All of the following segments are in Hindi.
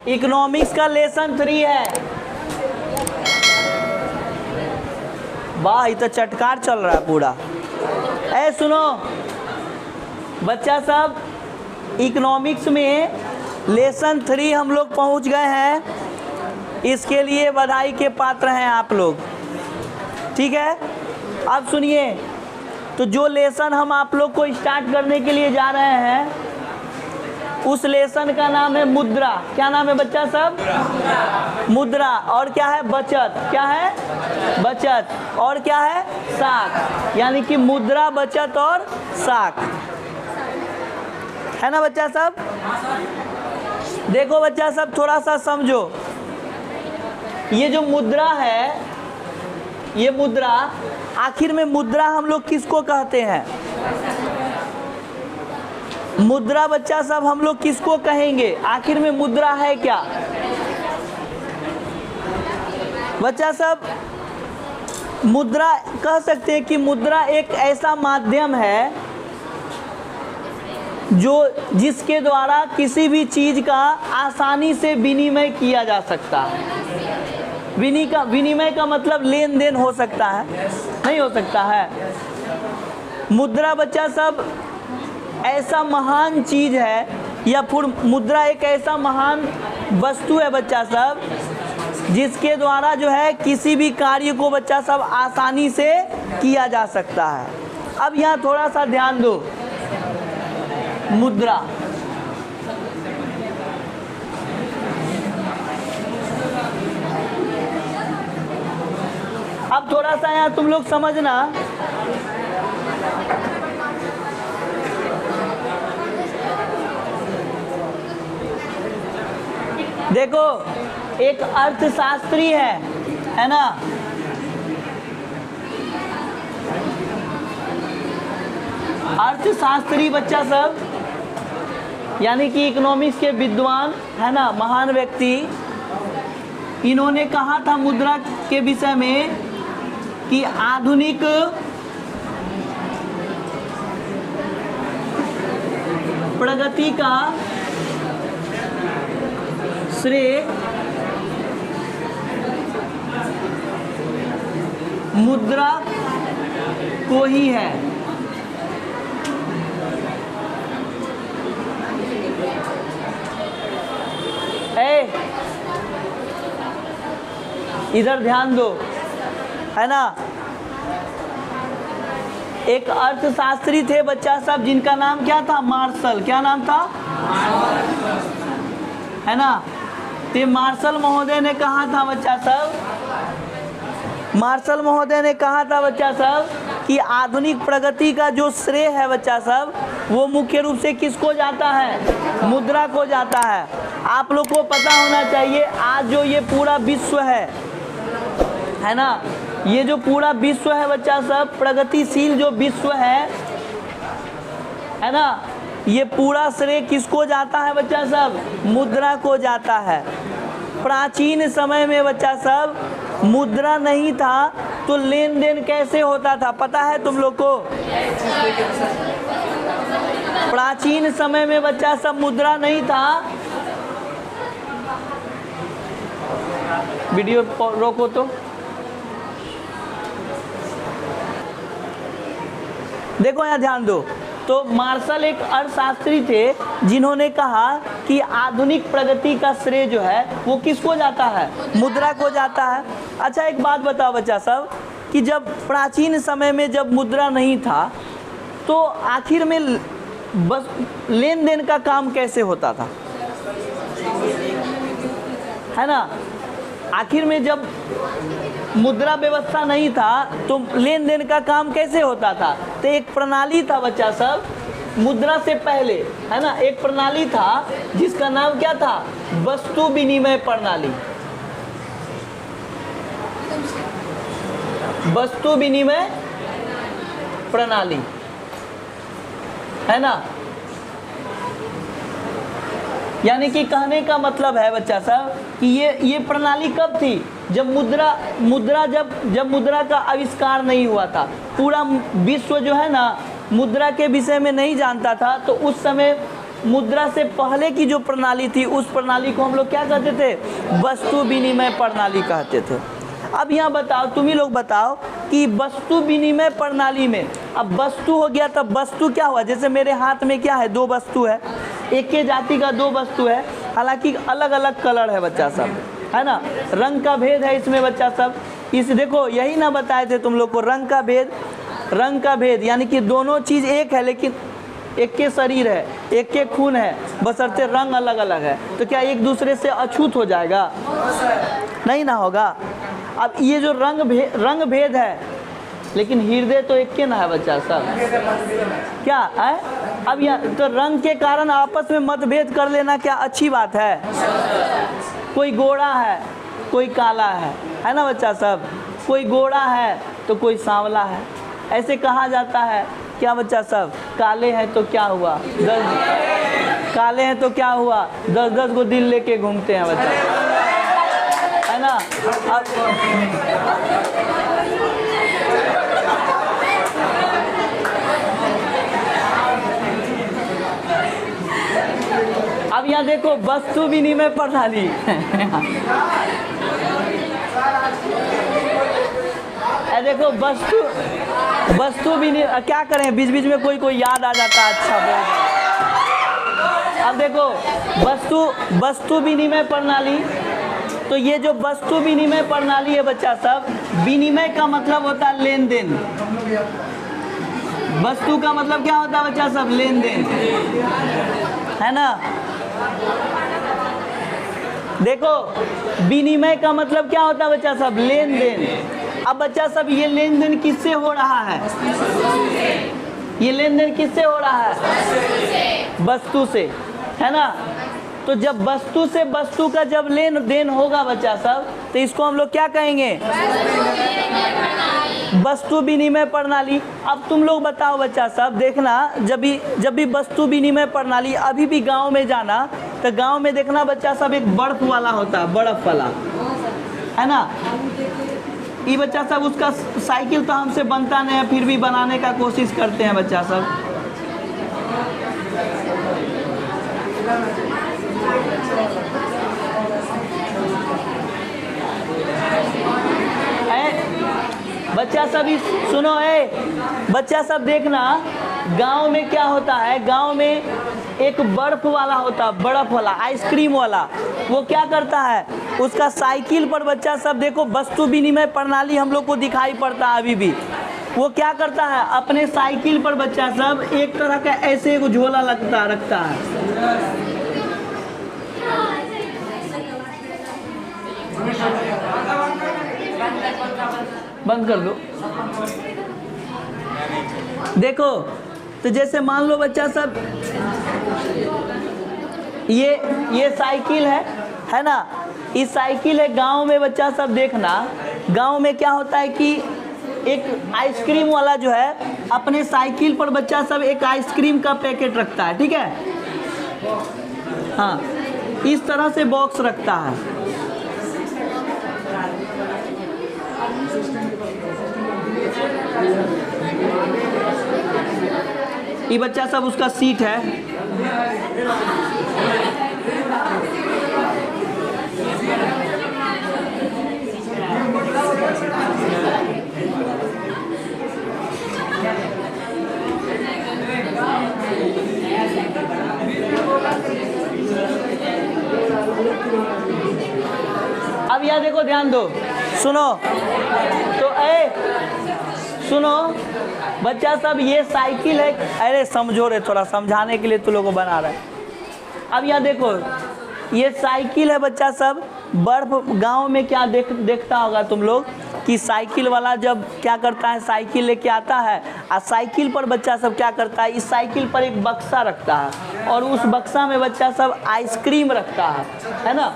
इकोनॉमिक्स का लेसन 3 है। वाह, ये तो चटकार चल रहा है पूरा। ऐ सुनो बच्चा सब, इकोनॉमिक्स में लेसन 3 हम लोग पहुंच गए हैं। इसके लिए बधाई के पात्र हैं आप लोग। ठीक है, अब सुनिए, तो जो लेसन हम आप लोग को स्टार्ट करने के लिए जा रहे हैं उस लेसन का नाम है मुद्रा। क्या नाम है बच्चा सब? मुद्रा। और क्या है? बचत। क्या है? बचत। और क्या है? साख। यानी कि मुद्रा, बचत और साख, है ना बच्चा सब? देखो बच्चा सब, थोड़ा सा समझो। ये जो मुद्रा है, ये मुद्रा, आखिर में मुद्रा हम लोग किसको कहते हैं? मुद्रा बच्चा सब हम लोग किसको कहेंगे? आखिर में मुद्रा है क्या बच्चा सब? मुद्रा कह सकते हैं कि मुद्रा एक ऐसा माध्यम है जो जिसके द्वारा किसी भी चीज का आसानी से विनिमय किया जा सकता है। विनिमय का मतलब लेन देन हो सकता है, नहीं हो सकता है? मुद्रा बच्चा सब ऐसा महान चीज है, या फिर मुद्रा एक ऐसा महान वस्तु है बच्चा सब, जिसके द्वारा जो है किसी भी कार्य को बच्चा सब आसानी से किया जा सकता है। अब यहाँ थोड़ा सा ध्यान दो। मुद्रा, अब थोड़ा सा यहाँ तुम लोग समझना। देखो, एक अर्थशास्त्री है ना? अर्थशास्त्री बच्चा सब, यानी कि इकोनॉमिक्स के विद्वान, है ना, महान व्यक्ति, इन्होंने कहा था मुद्रा के विषय में कि आधुनिक प्रगति का श्रेय मुद्रा को ही है। इधर ध्यान दो, है ना? एक अर्थशास्त्री थे बच्चा सब, जिनका नाम क्या था? मार्शल। क्या नाम था? है ना? तो मार्शल महोदय ने कहा था बच्चा सब, मार्शल महोदय ने कहा था बच्चा सब कि आधुनिक प्रगति का जो श्रेय है बच्चा सब, वो मुख्य रूप से किसको जाता है? मुद्रा को जाता है। आप लोग को पता होना चाहिए, आज जो ये पूरा विश्व है ना, ये जो पूरा विश्व है बच्चा सब, प्रगतिशील जो विश्व है ना, ये पूरा श्रेय किसको जाता है बच्चा सब? मुद्रा को जाता है। प्राचीन समय में बच्चा सब मुद्रा नहीं था तो लेन देन कैसे होता था, पता है तुम लोग को? प्राचीन समय में बच्चा सब मुद्रा नहीं था। वीडियो रोको तो। देखो यहाँ ध्यान दो। तो मार्शल एक अर्थशास्त्री थे, जिन्होंने कहा कि आधुनिक प्रगति का श्रेय जो है वो किसको जाता है? मुद्रा को जाता है। अच्छा, एक बात बताओ बच्चा सब, कि जब प्राचीन समय में जब मुद्रा नहीं था तो आखिर में बस लेन देन का काम कैसे होता था, है ना? आखिर में जब मुद्रा व्यवस्था नहीं था तो लेन देन का काम कैसे होता था? तो एक प्रणाली था बच्चा सब, मुद्रा से पहले, है ना, एक प्रणाली था जिसका नाम क्या था? वस्तु विनिमय प्रणाली। वस्तु विनिमय प्रणाली, है ना? यानी कि कहने का मतलब है बच्चा साहब कि ये प्रणाली कब थी? जब मुद्रा का आविष्कार नहीं हुआ था। पूरा विश्व जो है ना मुद्रा के विषय में नहीं जानता था, तो उस समय मुद्रा से पहले की जो प्रणाली थी उस प्रणाली को हम लोग क्या कहते थे? वस्तु विनिमय प्रणाली कहते थे। अब यहाँ बताओ, तुम ही लोग बताओ कि वस्तु विनिमय प्रणाली में अब वस्तु हो गया, तब वस्तु क्या हुआ? जैसे मेरे हाथ में क्या है? 2 वस्तु है, एक के जाति का 2 वस्तु है, हालांकि अलग अलग कलर है बच्चा सब, है ना, रंग का भेद है इसमें बच्चा सब। इस देखो यही ना बताए थे तुम लोग को, रंग का भेद यानी कि दोनों चीज़ एक है लेकिन एक के शरीर है, एक के खून है, बशर्ते रंग अलग अलग है, तो क्या एक दूसरे से अछूत हो जाएगा? नहीं ना होगा। अब ये जो रंग भेद है लेकिन हृदय तो एक के ना है बच्चा सब, क्या है? अब यहाँ तो रंग के कारण आपस में मतभेद कर लेना क्या अच्छी बात है? कोई गोरा है, कोई काला है ना बच्चा सब, कोई गोरा है तो कोई सांवला है, ऐसे कहा जाता है क्या बच्चा सब? काले हैं तो क्या हुआ? 10 गो दिल लेके घूमते हैं बच्चा, है ना। अब यहाँ देखो वस्तु विनिमय प्रणाली देखो वस्तु विनिमय, क्या करें बीच बीच में कोई याद आ जाता है, अच्छा बहुत। अब देखो वस्तु विनिमय प्रणाली, तो ये जो वस्तु विनिमय प्रणाली है बच्चा सब, विनिमय का मतलब होता है लेन देन, वस्तु का मतलब क्या होता है बच्चा सब? लेन देन, है ना। देखो विनिमय का मतलब क्या होता है बच्चा सब? लेन देन। अब बच्चा सब ये लेन देन किससे हो रहा है? ये लेन देन किससे हो रहा है? वस्तु से, है ना। तो जब वस्तु से वस्तु का जब लेन देन होगा बच्चा सब, तो इसको हम लोग क्या कहेंगे? वस्तु विनिमय प्रणाली। अब तुम लोग बताओ बच्चा सब, देखना जब भी वस्तु विनिमय प्रणाली, अभी भी गांव में जाना तो गांव में देखना बच्चा सब एक बर्फ वाला होता है, बर्फ वाला, है ना। ये बच्चा सब उसका साइकिल तो हमसे बनता नहीं है, फिर भी बनाने का कोशिश करते हैं बच्चा सब। बच्चा सब सुनो, बच्चा सब देखना, गांव में क्या होता है? गांव में एक बर्फ वाला होता है, बर्फ वाला, आइसक्रीम वाला। वो क्या करता है? उसका साइकिल पर बच्चा सब देखो, वस्तु विनिमय प्रणाली हम लोग को दिखाई पड़ता है अभी भी। वो क्या करता है? अपने साइकिल पर बच्चा सब एक तरह का ऐसे एक झोला रखता है। बंद कर दो। देखो तो जैसे मान लो बच्चा सब, ये साइकिल है ना, इस साइकिल है। गांव में बच्चा सब देखना, गांव में क्या होता है कि एक आइसक्रीम वाला जो है अपने साइकिल पर बच्चा सब एक आइसक्रीम का पैकेट रखता है, ठीक है। हाँ, इस तरह से बॉक्स रखता है। ये बच्चा सब उसका सीट है। अब यहाँ देखो, ध्यान दो, सुनो तो सुनो बच्चा सब, ये साइकिल है। अरे समझो रे, थोड़ा समझाने के लिए तुम लोगों को बना रहा है। अब यहाँ देखो, ये साइकिल है बच्चा सब। बर्फ गांव में क्या देखता होगा तुम लोग कि साइकिल वाला जब क्या करता है, साइकिल लेके आता है और साइकिल पर बच्चा सब क्या करता है, इस साइकिल पर एक बक्सा रखता है और उस बक्सा में बच्चा सब आइसक्रीम रखता है ना,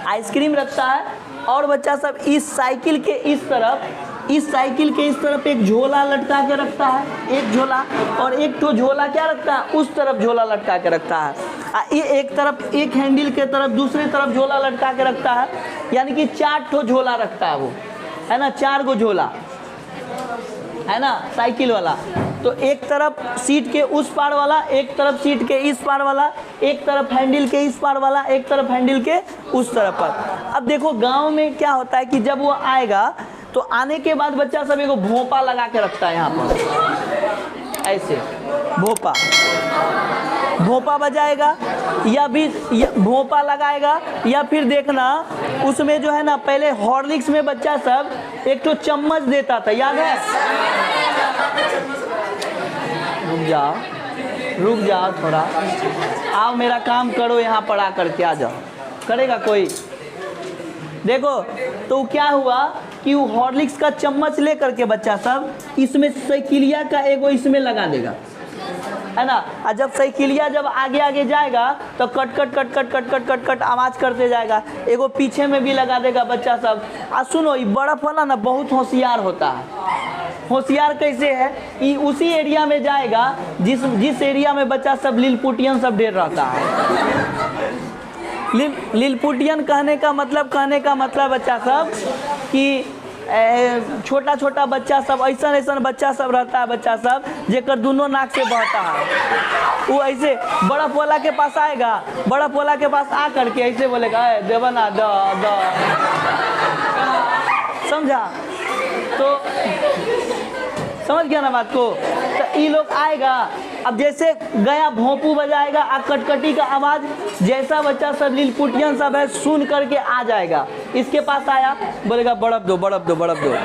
आइसक्रीम रखता है। और बच्चा सब इस साइकिल के इस तरफ एक झोला लटका के रखता है, एक झोला, और एक तो झोला क्या रखता है, उस तरफ झोला लटका के रखता है। ये एक तरफ, एक हैंडल के तरफ, दूसरी तरफ झोला लटका के रखता है, यानी कि 4 ठो झोला रखता है वो, है ना, 4 गो झोला, है ना, साइकिल वाला। तो एक तरफ सीट के उस पार वाला, एक तरफ सीट के इस पार वाला, एक तरफ हैंडल के इस पार वाला, एक तरफ हैंडल के उस तरफ पर। अब देखो गांव में क्या होता है कि जब वो आएगा तो आने के बाद बच्चा सब एगो भोंपा लगा के रखता है यहाँ पर, ऐसे भोंपा बजाएगा या भी भोंपा लगाएगा, या फिर देखना उसमें जो है ना पहले हॉर्लिक्स में बच्चा सब एक तो चम्मच देता था, याद है? रुक जाओ थोड़ा, आओ मेरा काम करो, यहाँ पर आकर के आ जाओ। करेगा कोई? देखो तो क्या हुआ कि वो हॉर्लिक्स का चम्मच ले करके बच्चा सब इसमें साइकिलिया का एगो इसमें लगा देगा, है ना। और जब साइकिलिया जब आगे आगे जाएगा तो cut cut cut cut cut cut cut cut आवाज़ करते जाएगा, एगो पीछे में भी लगा देगा बच्चा सब। आ सुनो, ये बर्फ वाला ना बहुत होशियार होता है। होशियार कैसे है कि उसी एरिया में जाएगा जिस एरिया में बच्चा सब लिलपुटियन सब ढेर रहता है। लिलपुटियन कहने का मतलब बच्चा सब कि छोटा छोटा बच्चा सब, ऐसा बच्चा सब रहता है, बच्चा सब जेकर दोनों नाक से बहता है। वो ऐसे बर्फ वाला के पास आएगा, बर्फ वाला के पास आ करके ऐसे बोलेगा देवना द समझा? तो समझ गया ना बात को? तो ये लोग आएगा, अब जैसे गया भोंपू बजाएगा आ कटकटी का आवाज़, जैसा बच्चा सब लिलपुटियन सब है सुन करके आ जाएगा, इसके पास आया बोलेगा बर्फ दो बर्फ दो बर्फ दो।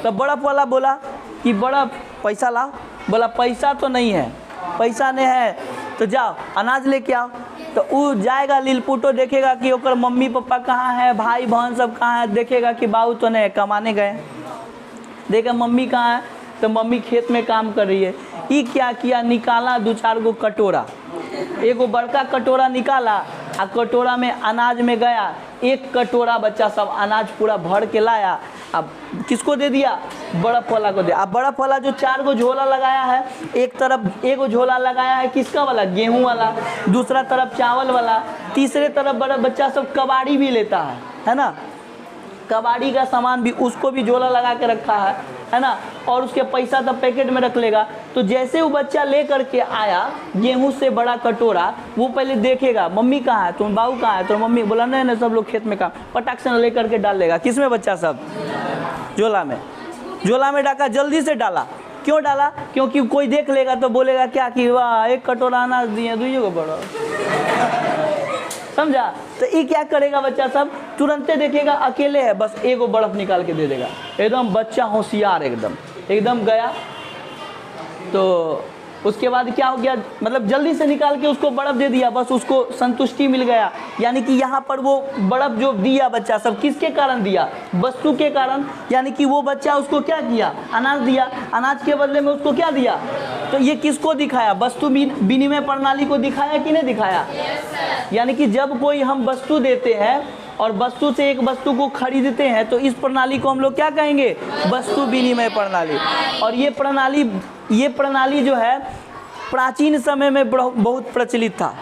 तो बर्फ वाला बोला कि बर्फ पैसा ला, बोला पैसा तो नहीं है, पैसा नहीं है तो जाओ अनाज लेके आओ। तो वो जाएगा, लिलपुटो देखेगा कि ओकर मम्मी पापा कहाँ है, भाई बहन सब कहाँ है, देखेगा कि बाबू तो नहीं कमाने गए, देखा मम्मी कहाँ है तो मम्मी खेत में काम कर रही है। ये क्या किया, निकाला 2-4 गो कटोरा, एगो बड़का कटोरा निकाला आ कटोरा में अनाज में गया, एक कटोरा बच्चा सब अनाज पूरा भर के लाया। अब किसको दे दिया? बर्फ वाला को दे। अब बर्फ वाला जो 4 गो झोला लगाया है, एक तरफ एगो झोला लगाया है किसका वाला? गेहूं वाला, दूसरा तरफ चावल वाला, तीसरे तरफ बड़ा बच्चा सब कबाड़ी भी लेता है ना, कबाड़ी का सामान भी उसको भी झोला लगा के रखा है ना, और उसके पैसा तब पैकेट में रख लेगा। तो जैसे वो बच्चा ले करके आया गेहूं से बड़ा कटोरा, वो पहले देखेगा मम्मी कहाँ है, तुम बाबू कहाँ है, तो मम्मी बोला नहीं नहीं सब लोग खेत में काम, पटाख से ले करके डाल लेगा। किसमें बच्चा सब? झोला में। झोला में डाला, जल्दी से डाला। क्यों डाला? क्योंकि कोई देख लेगा तो बोलेगा क्या कि वाह एक कटोरा अनाज दिए, दुइयो को बड़ा, समझा? तो ये क्या करेगा बच्चा सब? तुरंते देखेगा अकेले है, बस एगो बर्फ निकाल के दे देगा। एकदम बच्चा होशियार, एकदम गया। तो उसके बाद क्या हो गया, मतलब जल्दी से निकाल के उसको बर्फ दे दिया, बस उसको संतुष्टि मिल गया। यानी कि यहाँ पर वो बर्फ जो दिया बच्चा सब किसके कारण दिया? वस्तु के कारण। यानी कि वो बच्चा उसको क्या किया? अनाज दिया, अनाज के बदले में उसको क्या दिया? तो ये किसको दिखाया? वस्तु विनिमय प्रणाली को दिखाया कि नहीं दिखाया? यानी कि जब कोई हम वस्तु देते हैं और वस्तु से एक वस्तु को खरीदते हैं तो इस प्रणाली को हम लोग क्या कहेंगे? वस्तु विनिमय प्रणाली। और ये प्रणाली जो है प्राचीन समय में बहुत प्रचलित था।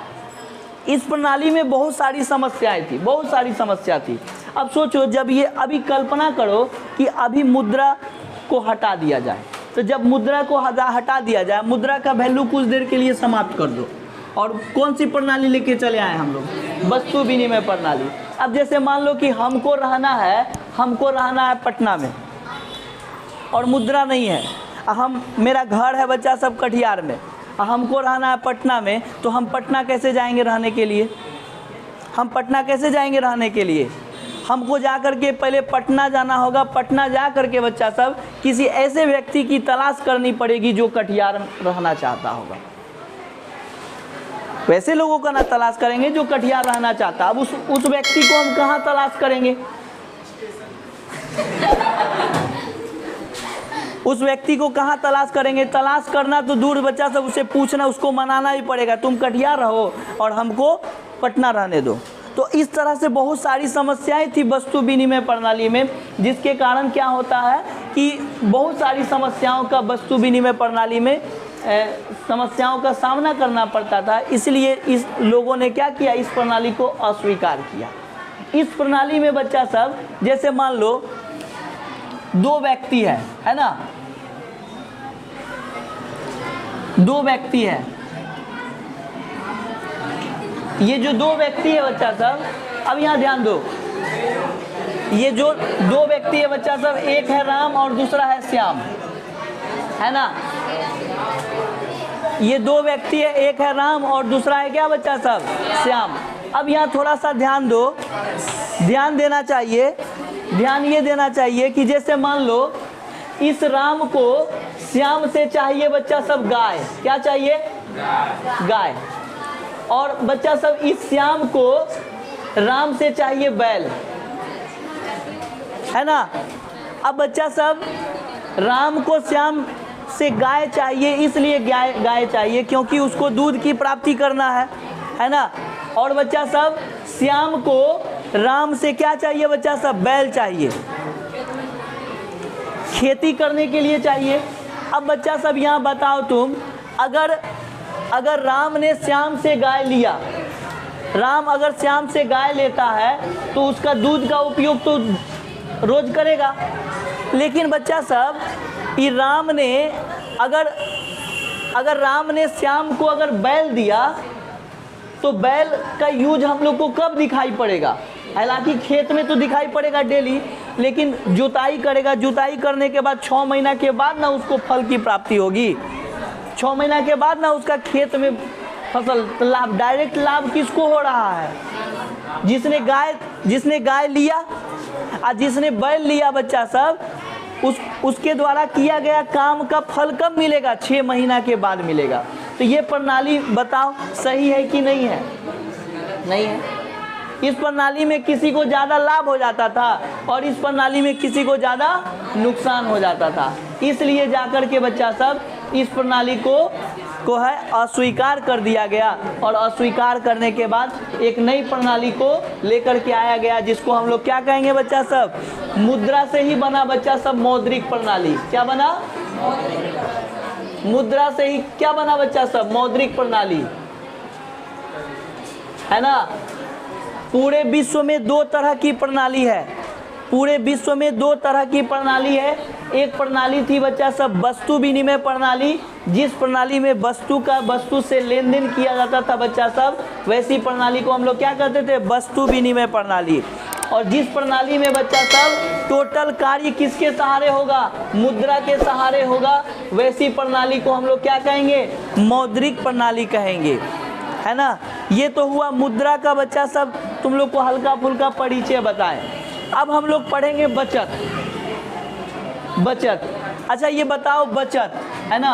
इस प्रणाली में बहुत सारी समस्या थी। अब सोचो, जब ये अभी कल्पना करो कि अभी मुद्रा को हटा दिया जाए, तो जब मुद्रा को हटा दिया जाए, मुद्रा का वैल्यू कुछ देर के लिए समाप्त कर दो, और कौन सी प्रणाली लेके चले आए हम लोग? वस्तु विनिमय प्रणाली। अब जैसे मान लो कि हमको रहना है पटना में और मुद्रा नहीं है, मेरा घर है बच्चा सब कटिहार में, हमको रहना है पटना में, तो हम पटना कैसे जाएंगे रहने के लिए? हमको जा करके पहले पटना जाना होगा। पटना जा करके बच्चा सब किसी ऐसे व्यक्ति की तलाश करनी पड़ेगी जो कटिहार रहना चाहता होगा। वैसे लोगों का ना तलाश करेंगे जो कटिहार रहना चाहता। अब उस व्यक्ति को हम कहाँ तलाश करेंगे? उस व्यक्ति को कहाँ तलाश करेंगे? तलाश करना तो दूर बच्चा सब, उसे पूछना, उसको मनाना ही पड़ेगा, तुम कटिहार रहो और हमको पटना रहने दो। तो इस तरह से बहुत सारी समस्याएं थी वस्तु विनिमय प्रणाली में, जिसके कारण क्या होता है कि बहुत सारी समस्याओं का वस्तु विनिमय प्रणाली में समस्याओं का सामना करना पड़ता था। इसलिए इस लोगों ने क्या किया? इस प्रणाली को अस्वीकार किया। इस प्रणाली में बच्चा सब, जैसे मान लो 2 व्यक्ति है ना, दो व्यक्ति है, ये जो दो व्यक्ति है बच्चा सब, अब यहाँ ध्यान दो, ये जो दो व्यक्ति है बच्चा सब, एक है राम और दूसरा है श्याम, है ना। ये दो व्यक्ति है, एक है राम और दूसरा है क्या बच्चा सब, श्याम। अब यहाँ थोड़ा सा ध्यान दो, ध्यान देना चाहिए, ध्यान ये देना चाहिए कि जैसे मान लो इस राम को श्याम से चाहिए बच्चा सब गाय, क्या चाहिए, गाय, और बच्चा सब इस श्याम को राम से चाहिए बैल, है ना। अब बच्चा सब राम को श्याम से गाय चाहिए, इसलिए गाय चाहिए क्योंकि उसको दूध की प्राप्ति करना है ना। और बच्चा सब श्याम को राम से क्या चाहिए बच्चा सब, बैल चाहिए, खेती करने के लिए चाहिए। अब बच्चा सब यहाँ बताओ तुम, अगर राम ने श्याम से गाय लिया, राम अगर श्याम से गाय लेता है तो उसका दूध का उपयोग तो रोज करेगा, लेकिन बच्चा सब ये राम ने अगर राम ने श्याम को अगर बैल दिया तो बैल का यूज हम लोग को कब दिखाई पड़ेगा, हालांकि खेत में तो दिखाई पड़ेगा डेली, लेकिन जुताई करेगा, जुताई करने के बाद 6 महीना के बाद ना उसको फल की प्राप्ति होगी, 6 महीना के बाद ना उसका खेत में फसल लाभ, डायरेक्ट लाभ किसको हो रहा है, जिसने गाय लिया और जिसने बैल लिया बच्चा सब, उसके द्वारा किया गया काम का फल कब मिलेगा, 6 महीना के बाद मिलेगा। तो ये प्रणाली बताओ सही है कि नहीं है, नहीं है। इस प्रणाली में किसी को ज़्यादा लाभ हो जाता था और इस प्रणाली में किसी को ज़्यादा नुकसान हो जाता था, इसलिए जाकर के बच्चा सब इस प्रणाली को है अस्वीकार कर दिया गया, और अस्वीकार करने के बाद एक नई प्रणाली को लेकर के आया गया, जिसको हम लोग क्या कहेंगे बच्चा सब, मुद्रा से ही बना बच्चा सब मौद्रिक प्रणाली। क्या बना, मुद्रा से ही क्या बना बच्चा सब, मौद्रिक प्रणाली, है ना। पूरे विश्व में 2 तरह की प्रणाली है, पूरे विश्व में 2 तरह की प्रणाली है। एक प्रणाली थी बच्चा सब वस्तु विनिमय प्रणाली, जिस प्रणाली में वस्तु से लेन देन किया जाता था बच्चा सब, वैसी प्रणाली को हम लोग क्या कहते थे, वस्तु विनिमय प्रणाली। और जिस प्रणाली में बच्चा सब टोटल कार्य किसके सहारे होगा, मुद्रा के सहारे होगा, वैसी प्रणाली को हम लोग क्या कहेंगे, मौद्रिक प्रणाली कहेंगे, है ना। ये तो हुआ मुद्रा का बच्चा सब, तुम लोग को हल्का फुल्का परिचय बताएं। अब हम लोग पढ़ेंगे बचत। अच्छा ये बताओ बचत, है ना,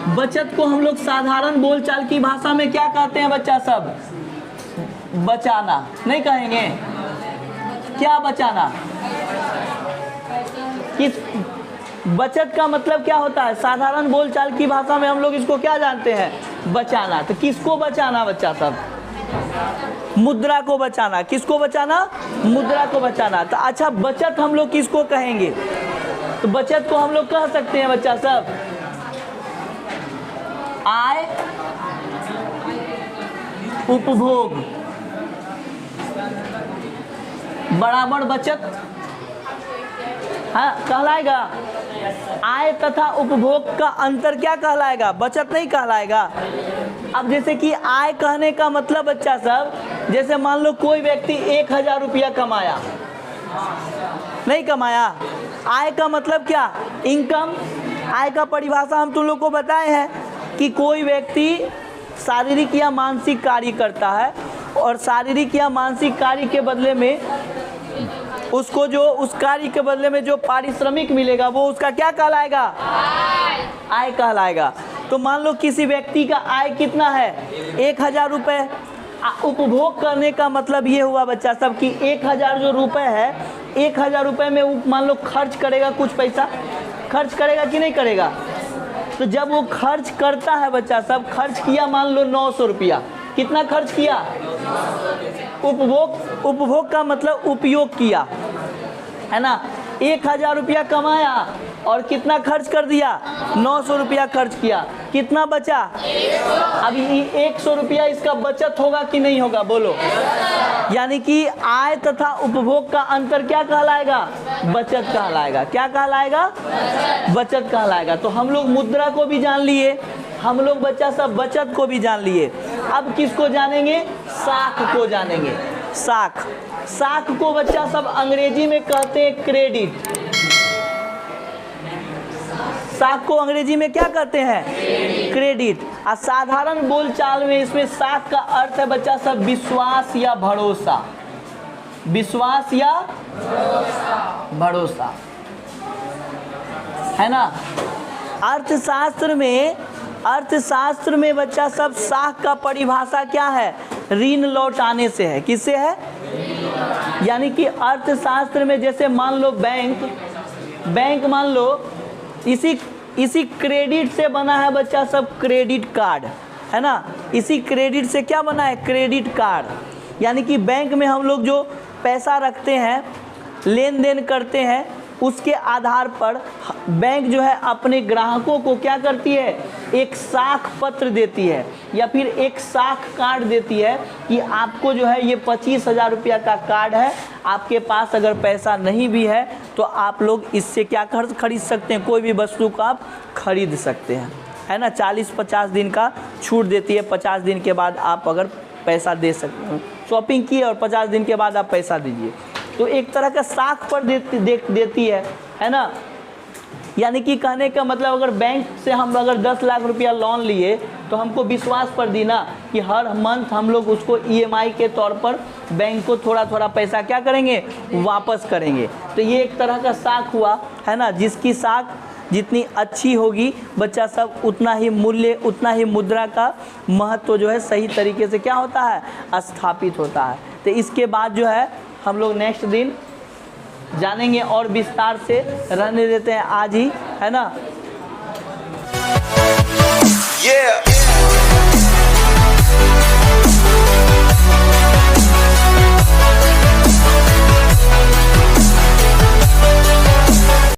बचत को हम लोग साधारण बोलचाल की भाषा में क्या कहते हैं बच्चा सब, बचाना, नहीं कहेंगे क्या, बचाना। किस बचत का मतलब क्या होता है, साधारण बोलचाल की भाषा में हम लोग इसको क्या जानते हैं, बचाना। तो किसको बचाना बच्चा सब, मुद्रा को बचाना। किसको बचाना, मुद्रा को बचाना। तो अच्छा बचत हम लोग किसको कहेंगे, तो बचत को हम लोग कह सकते हैं बच्चा सब आय उपभोग बराबर बचत, हाँ कहलाएगा। आय तथा उपभोग का अंतर क्या कहलाएगा, बचत नहीं कहलाएगा। अब जैसे कि आय कहने का मतलब बच्चा सब, जैसे मान लो कोई व्यक्ति 1000 रुपया कमाया, नहीं कमाया, आय का मतलब क्या, इनकम। आय का परिभाषा हम तुम लोग को बताए हैं कि कोई व्यक्ति शारीरिक या मानसिक कार्य करता है और शारीरिक या मानसिक कार्य के बदले में उसको जो उस कार्य के बदले में जो पारिश्रमिक मिलेगा वो उसका क्या कहलाएगा, आय कहलाएगा। तो मान लो किसी व्यक्ति का आय कितना है, 1000 रुपये। उपभोग करने का मतलब ये हुआ बच्चा सब कि 1000 जो रुपए है, 1000 रुपये में मान लो खर्च करेगा, कुछ पैसा खर्च करेगा कि नहीं करेगा। तो जब वो खर्च करता है बच्चा सब, खर्च किया मान लो 900 रुपया, कितना खर्च किया, उपभोग का मतलब उपयोग किया, है ना। 1000 रुपया कमाया और कितना खर्च कर दिया, 900 रुपया खर्च किया, कितना बचा, अभी 100 रुपया इसका बचत होगा कि नहीं होगा, बोलो। यानी कि आय तथा उपभोग का अंतर क्या कहलाएगा, बचत कहलाएगा। क्या कहलाएगा, बचत कहलाएगा। तो हम लोग मुद्रा को भी जान लिए, हम लोग बच्चा सब बचत को भी जान लिए। अब किसको जानेंगे? साख को जानेंगे। साख, साख को बच्चा सब अंग्रेजी में कहते हैं क्रेडिट। साख को अंग्रेजी में क्या कहते हैं? क्रेडिट। और साधारण बोलचाल में इसमें साख का अर्थ है बच्चा सब विश्वास या भरोसा। विश्वास या भरोसा, है ना। अर्थशास्त्र में बच्चा सब साख का परिभाषा क्या है? ऋण लौटाने से है। किससे है? यानी कि अर्थशास्त्र में जैसे मान लो बैंक मान लो इसी क्रेडिट से बना है बच्चा सब क्रेडिट कार्ड, है ना। इसी क्रेडिट से क्या बना है? Credit card. यानी कि बैंक में हम लोग जो पैसा रखते हैं, लेन देन करते हैं, उसके आधार पर बैंक जो है अपने ग्राहकों को क्या करती है? एक साख पत्र देती है या फिर एक साख कार्ड देती है कि आपको जो है ये 25,000 रुपया का कार्ड है, आपके पास अगर पैसा नहीं भी है तो आप लोग इससे क्या खरीद सकते हैं? कोई भी वस्तु को आप खरीद सकते हैं, है ना। 40-50 दिन का छूट देती है। 50 दिन के बाद आप अगर पैसा दे सकते हैं, शॉपिंग किए और 50 दिन के बाद आप पैसा दीजिए, तो एक तरह का साख पर देती है ना। यानी कि कहने का मतलब अगर बैंक से हम अगर 10 लाख रुपया लोन लिए तो हमको विश्वास पर दी ना कि हर मंथ हम लोग उसको EMI के तौर पर बैंक को थोड़ा थोड़ा पैसा क्या करेंगे? वापस करेंगे। तो ये एक तरह का साख हुआ, है ना। जिसकी साख जितनी अच्छी होगी बच्चा सब उतना ही मूल्य, उतना ही मुद्रा का महत्व जो है सही तरीके से क्या होता है? स्थापित होता है। तो इसके बाद जो है हम लोग नेक्स्ट दिन जानेंगे और विस्तार से। रहने देते हैं आज ही, है ना।